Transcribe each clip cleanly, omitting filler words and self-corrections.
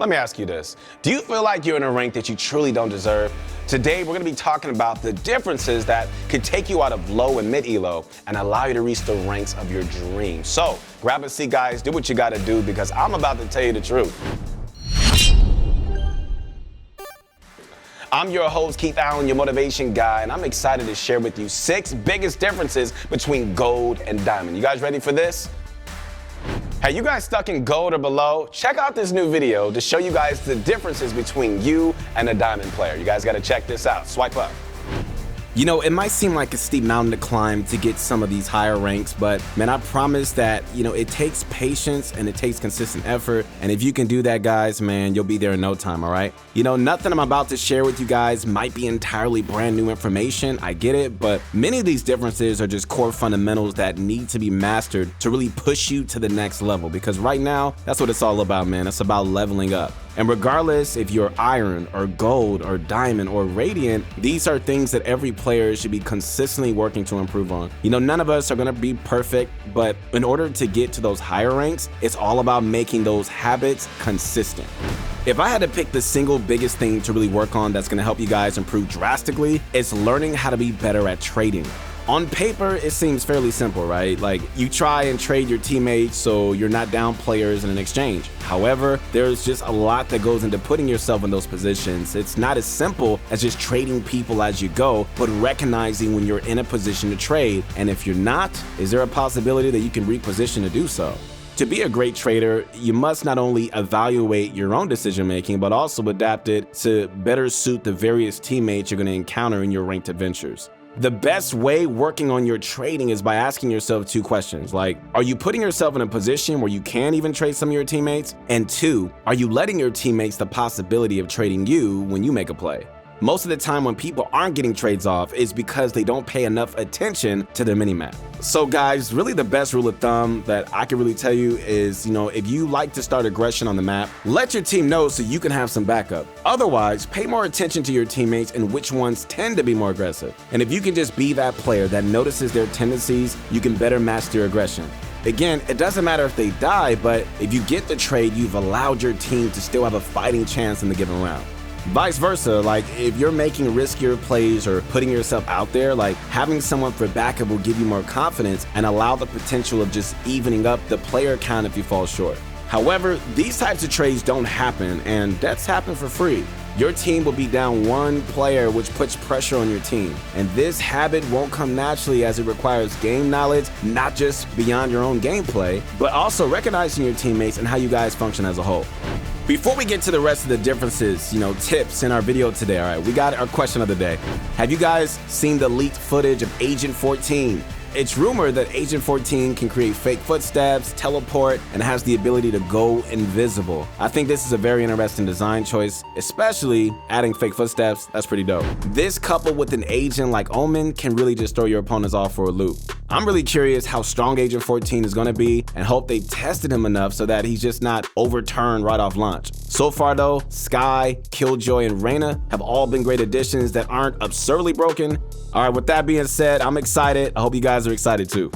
Let me ask you this. Do you feel like you're in a rank that you truly don't deserve? Today, we're gonna be talking about the differences that could take you out of low and mid elo and allow you to reach the ranks of your dreams. So, grab a seat, guys, do what you gotta do because I'm about to tell you the truth. I'm your host, Keith Allen, your motivation guy, and I'm excited to share with you 6 biggest differences between gold and diamond. You guys ready for this? Hey, you guys stuck in gold or below? Check out this new video to show you guys the differences between you and a diamond player. You guys gotta check this out. Swipe up. You know, it might seem like a steep mountain to climb to get some of these higher ranks, but man, I promise that, it takes patience and it takes consistent effort. And if you can do that, guys, man, you'll be there in no time, all right? Nothing I'm about to share with you guys might be entirely brand new information. I get it, but many of these differences are just core fundamentals that need to be mastered to really push you to the next level. Because right now, that's what it's all about, man. It's about leveling up. And regardless if you're iron or gold or diamond or radiant, these are things that every player should be consistently working to improve on. None of us are gonna be perfect, but in order to get to those higher ranks, it's all about making those habits consistent. If I had to pick the single biggest thing to really work on that's gonna help you guys improve drastically, it's learning how to be better at trading. On paper, it seems fairly simple, right? Like, you try and trade your teammates so you're not down players in an exchange. However, there's just a lot that goes into putting yourself in those positions. It's not as simple as just trading people as you go, but recognizing when you're in a position to trade. And if you're not, is there a possibility that you can reposition to do so? To be a great trader, you must not only evaluate your own decision making, but also adapt it to better suit the various teammates you're going to encounter in your ranked adventures. The best way working on your trading is by asking yourself 2 questions, like, are you putting yourself in a position where you can even trade some of your teammates? And 2, are you letting your teammates the possibility of trading you when you make a play? Most of the time when people aren't getting trades off is because they don't pay enough attention to their minimap. So guys, really the best rule of thumb that I can really tell you is, if you like to start aggression on the map, let your team know so you can have some backup. Otherwise, pay more attention to your teammates and which ones tend to be more aggressive. And if you can just be that player that notices their tendencies, you can better match their aggression. Again, it doesn't matter if they die, but if you get the trade, you've allowed your team to still have a fighting chance in the given round. Vice versa, like if you're making riskier plays or putting yourself out there, like having someone for backup will give you more confidence and allow the potential of just evening up the player count if you fall short. However, these types of trades don't happen, and deaths happen for free. Your team will be down 1 player, which puts pressure on your team. And this habit won't come naturally as it requires game knowledge, not just beyond your own gameplay, but also recognizing your teammates and how you guys function as a whole. Before we get to the rest of the differences, tips in our video today, all right, we got our question of the day. Have you guys seen the leaked footage of Agent 14? It's rumored that Agent 14 can create fake footsteps, teleport, and has the ability to go invisible. I think this is a very interesting design choice, especially adding fake footsteps. That's pretty dope. This coupled with an agent like Omen can really just throw your opponents off for a loop. I'm really curious how strong Agent 14 is gonna be and hope they tested him enough so that he's just not overturned right off launch. So far though, Sky, Killjoy, and Reyna have all been great additions that aren't absurdly broken. All right, with that being said, I'm excited. I hope you guys are excited too.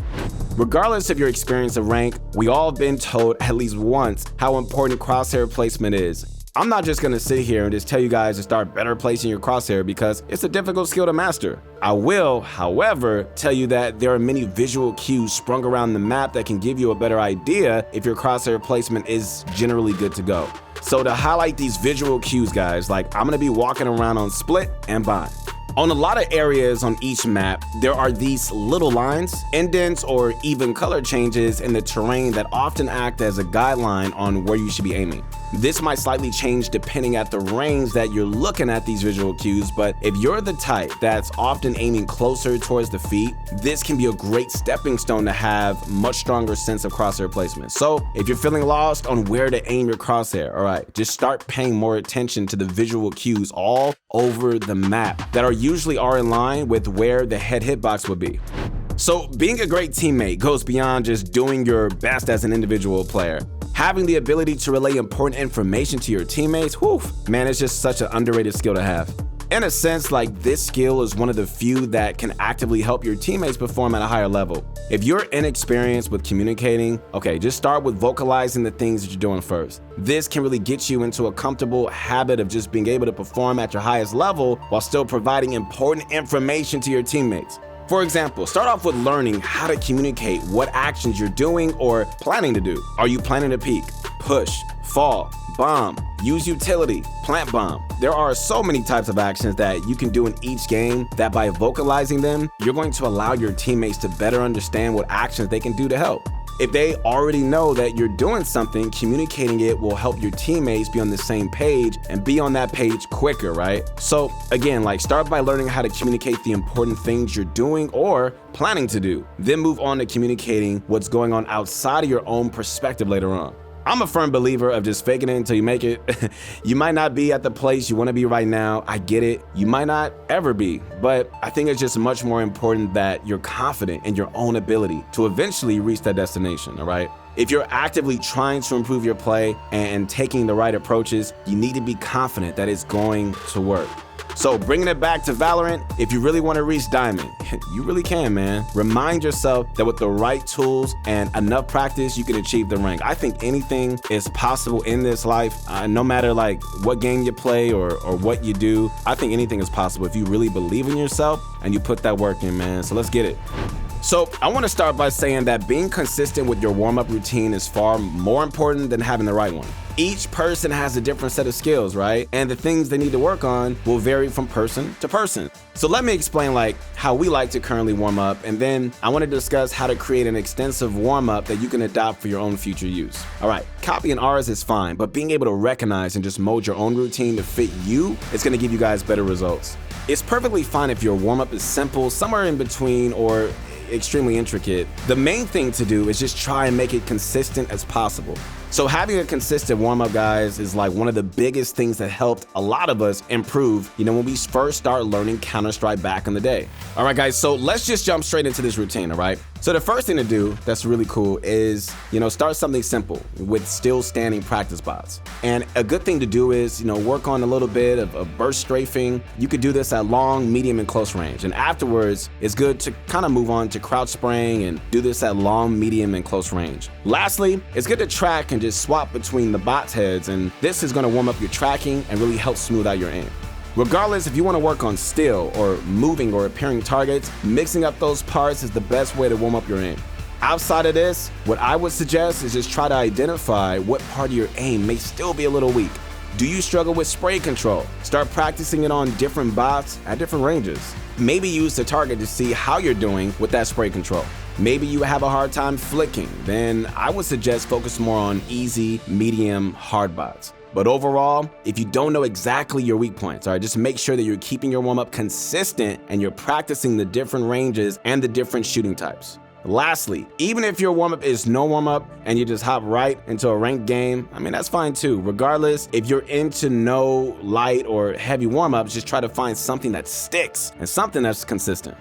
Regardless of your experience of rank, we all have been told at least once how important crosshair placement is. I'm not just gonna sit here and just tell you guys to start better placing your crosshair because it's a difficult skill to master. I will, however, tell you that there are many visual cues sprung around the map that can give you a better idea if your crosshair placement is generally good to go. So to highlight these visual cues, guys, like I'm gonna be walking around on split and bind. On a lot of areas on each map, there are these little lines, indents, or even color changes in the terrain that often act as a guideline on where you should be aiming. This might slightly change depending at the range that you're looking at these visual cues, but if you're the type that's often aiming closer towards the feet, this can be a great stepping stone to have much stronger sense of crosshair placement. So if you're feeling lost on where to aim your crosshair, all right, just start paying more attention to the visual cues all over the map that usually are in line with where the head hitbox would be. So being a great teammate goes beyond just doing your best as an individual player. Having the ability to relay important information to your teammates, man, it's just such an underrated skill to have. In a sense, like this skill is one of the few that can actively help your teammates perform at a higher level. If you're inexperienced with communicating, okay, just start with vocalizing the things that you're doing first. This can really get you into a comfortable habit of just being able to perform at your highest level while still providing important information to your teammates. For example, start off with learning how to communicate what actions you're doing or planning to do. Are you planning to peek, push, fall, bomb, use utility, plant bomb? There are so many types of actions that you can do in each game that by vocalizing them, you're going to allow your teammates to better understand what actions they can do to help. If they already know that you're doing something, communicating it will help your teammates be on the same page and be on that page quicker, right? So again, like start by learning how to communicate the important things you're doing or planning to do. Then move on to communicating what's going on outside of your own perspective later on. I'm a firm believer of just faking it until you make it. You might not be at the place you want to be right now. I get it. You might not ever be, but I think it's just much more important that you're confident in your own ability to eventually reach that destination, all right? If you're actively trying to improve your play and taking the right approaches, you need to be confident that it's going to work. So bringing it back to Valorant, if you really want to reach Diamond, you really can, man. Remind yourself that with the right tools and enough practice, you can achieve the rank. I think anything is possible in this life, no matter like what game you play or what you do. I think anything is possible if you really believe in yourself and you put that work in, man. So let's get it. So I want to start by saying that being consistent with your warm-up routine is far more important than having the right one. Each person has a different set of skills, right? And the things they need to work on will vary from person to person. So let me explain like how we like to currently warm up, and then I want to discuss how to create an extensive warm-up that you can adopt for your own future use. All right, copying ours is fine, but being able to recognize and just mold your own routine to fit you is going to give you guys better results. It's perfectly fine if your warm-up is simple, somewhere in between, or extremely intricate. The main thing to do is just try and make it consistent as possible. So having a consistent warm-up, guys, is like one of the biggest things that helped a lot of us improve, when we first start learning Counter-Strike back in the day. All right, guys, so let's just jump straight into this routine, all right? So the first thing to do that's really cool is, start something simple with still standing practice bots. And a good thing to do is, work on a little bit of burst strafing. You could do this at long, medium, and close range. And afterwards, it's good to kind of move on to crouch spraying and do this at long, medium, and close range. Lastly, it's good to track and just swap between the bots' heads, and this is going to warm up your tracking and really help smooth out your aim. Regardless, if you want to work on still or moving or appearing targets, mixing up those parts is the best way to warm up your aim. Outside of this, what I would suggest is just try to identify what part of your aim may still be a little weak. Do you struggle with spray control? Start practicing it on different bots at different ranges. Maybe use the target to see how you're doing with that spray control. Maybe you have a hard time flicking, then I would suggest focus more on easy, medium, hard bots. But overall, if you don't know exactly your weak points, all right, just make sure that you're keeping your warm-up consistent and you're practicing the different ranges and the different shooting types. Lastly, even if your warm-up is no warm-up and you just hop right into a ranked game, that's fine too. Regardless, if you're into no light or heavy warm-ups, just try to find something that sticks and something that's consistent.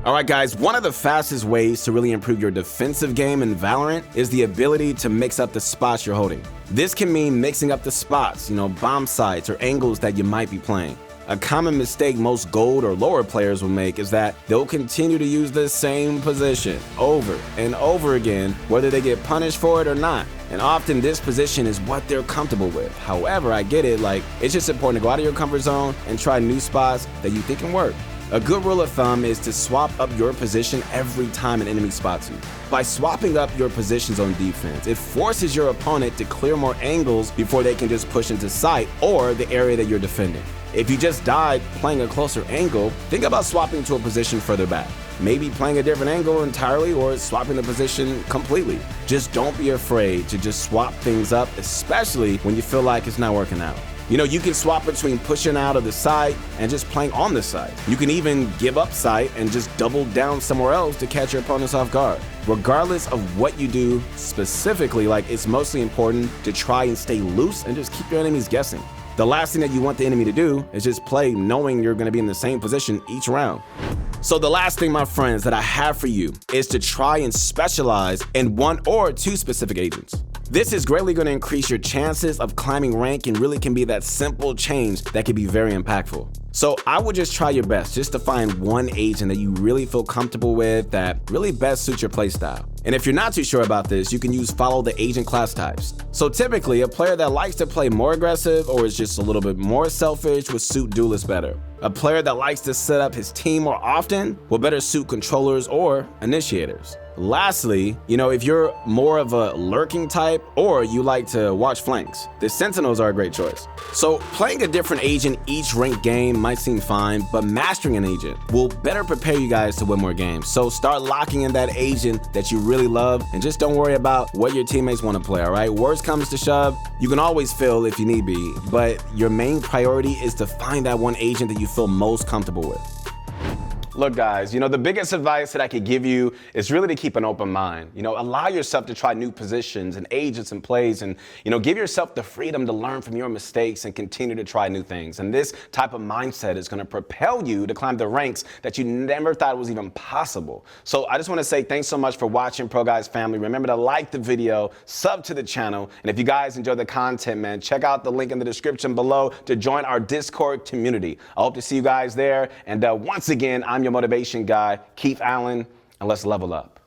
All right, guys, one of the fastest ways to really improve your defensive game in Valorant is the ability to mix up the spots you're holding. This can mean mixing up the spots, bomb sites or angles that you might be playing. A common mistake most gold or lower players will make is that they'll continue to use the same position over and over again, whether they get punished for it or not. And often this position is what they're comfortable with. However, I get it, it's just important to go out of your comfort zone and try new spots that you think can work. A good rule of thumb is to swap up your position every time an enemy spots you. By swapping up your positions on defense, it forces your opponent to clear more angles before they can just push into sight or the area that you're defending. If you just died playing a closer angle, think about swapping to a position further back. Maybe playing a different angle entirely or swapping the position completely. Just don't be afraid to just swap things up, especially when you feel like it's not working out. You can swap between pushing out of the side and just playing on the side. You can even give up sight and just double down somewhere else to catch your opponents off guard. Regardless of what you do specifically, it's mostly important to try and stay loose and just keep your enemies guessing. The last thing that you want the enemy to do is just play knowing you're going to be in the same position each round. So the last thing, my friends, that I have for you is to try and specialize in one or two specific agents. This is greatly going to increase your chances of climbing rank and really can be that simple change that can be very impactful. So I would just try your best just to find one agent that you really feel comfortable with that really best suits your playstyle. And if you're not too sure about this, you can use follow the agent class types. So typically, a player that likes to play more aggressive or is just a little bit more selfish would suit duelists better. A player that likes to set up his team more often will better suit controllers or initiators. Lastly, if you're more of a lurking type or you like to watch flanks, the Sentinels are a great choice. So playing a different agent each ranked game might seem fine, but mastering an agent will better prepare you guys to win more games. So start locking in that agent that you really love and just don't worry about what your teammates want to play, all right? Worst comes to shove, you can always fill if you need be, but your main priority is to find that one agent that you feel most comfortable with. Look, guys, the biggest advice that I could give you is really to keep an open mind. Allow yourself to try new positions and agents and plays and, give yourself the freedom to learn from your mistakes and continue to try new things. And this type of mindset is going to propel you to climb the ranks that you never thought was even possible. So I just want to say thanks so much for watching, ProGuides family. Remember to like the video, sub to the channel, and if you guys enjoy the content, man, check out the link in the description below to join our Discord community. I hope to see you guys there. And once again, I'm your motivation guy, Keith Allen, and let's level up.